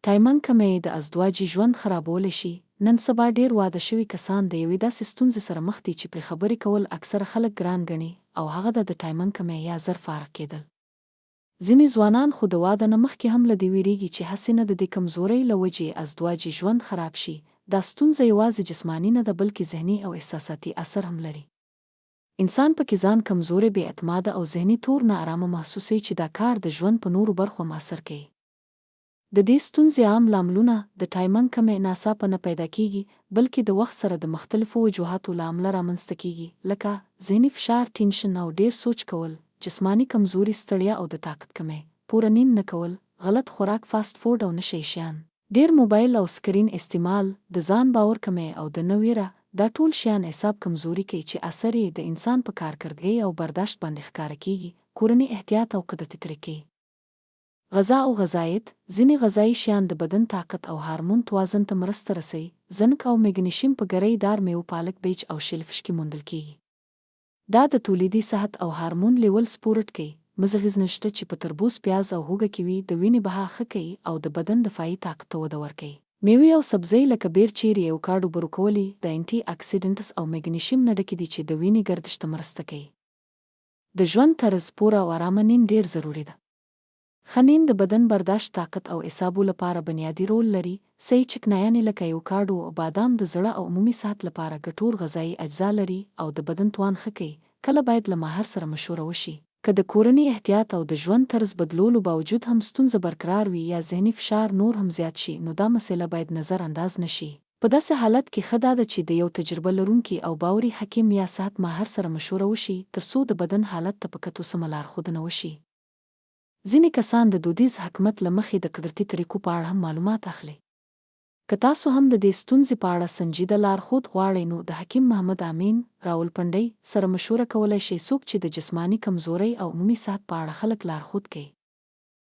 ټایمنګ کمی د ازدواجي ژوند خرابولی شي. نن سبا ډېر واده شوي کسان د یوې داسې ستونزې سره مخ دي چې پرې خبرې کول اکثره خلک ګران ګڼي او هغه د ټایمنګ کمی یا زر فارغ کېدل. ځینې ځوانان خو د واده نه مخکې هم له دې ویریږي چې هسې نه د دې کمزورۍ له وجې ازدواجي ژوند خراب شي. دا ستونزه یوازې جسماني نه ده بلکې ذهني او احساساتي اثر هم لري. انسان پکې ځان کمزوری، بې اعتماده او ذهني تور نه ارامه محسوسوي چې دا کار د ژوند په نورو برخو هم اثر کوي. د دې ستونزې عام لاملونه د ټایمنګ کمی ناڅاپه نه پیدا کیږي بلکې د وخت سره د مختلفو وجوهاتو له امله رامنځته کیږي، لکه ذهني فشار، ټینشن او ډېر سوچ کول، جسماني کمزوري، ستړیا او د طاقت کمی، پوره نیند نه کول، غلط خوراک، فاسټ فوډ او نشه یي شیان، ډېر موبایل او سکرین استعمال، د ځان باور کمی او د نه ویره. دا ټول شیان اعصاب کمزوري کوي چې اثر یې د انسان په کارکردګۍ او برداشت باندې ښکاره کیږي. کورني احتیاط او قدرت طریقې. غذا او غذایت. ځینې غذایي شیان د بدن طاقت او هارمون توازن ته مرسته رسوي. زنک او میګنیشیم په ګرۍ دار میوو، پالک، بیج او شلفش کې موندل کیږي. دا د تولیدي صحت او هارمون لیول سپورټ کوي. مغز نشته چې په تربوز، پیاز او هوږه کې وي، د وینې بها ښه کوي او د بدن دفاعي طاقت ته وده ورکوي. میوې او سبزۍ لکه بیر، چیري، ایوکاډو، بروکولي د انټي اکسیډنټس او میګنیشیم نه ډکې دي چې د وینې گردش ته مرسته کوي. د ژوند طرز. پوره او ارامه نیند ډېر ضروري ده. ښه نیند د بدن برداشت، طاقت او اعصابو لپاره بنیادي رول لري. صحي چکنایانې لکه ایوکاډو او بادام د زړه او عمومي صحت لپاره ګټور غذایي اجزا لري او د بدن توان ښه کوي. کله باید له ماهر سره مشوره وشي. که د کورني احتیاط او د ژوند طرز بدلولو باوجود هم ستونزه برقرار وي یا ذهني فشار نور هم زیات شي، نو دا مسئله باید نظر انداز نشي. په داسې حالت کې ښه ده چې د یو تجربه لرونکي او باوري حکیم یا صحت ماهر سره مشوره وشي ترڅو د بدن حالت ته په کتو سمه لارښودنه وشي. ځینې کسان د دودیز حکمت له مخې د قدرتي طریقو په اړه هم معلومات اخلي. که تاسو هم د دې ستونزې په اړه سنجیده لارښود غواړئ نو د حکیم محمد امین راولپنډۍ سره مشوره کولی شئ، څوک چې د جسماني کمزورۍ او عمومي صحت په اړه خلک لارښود کوي.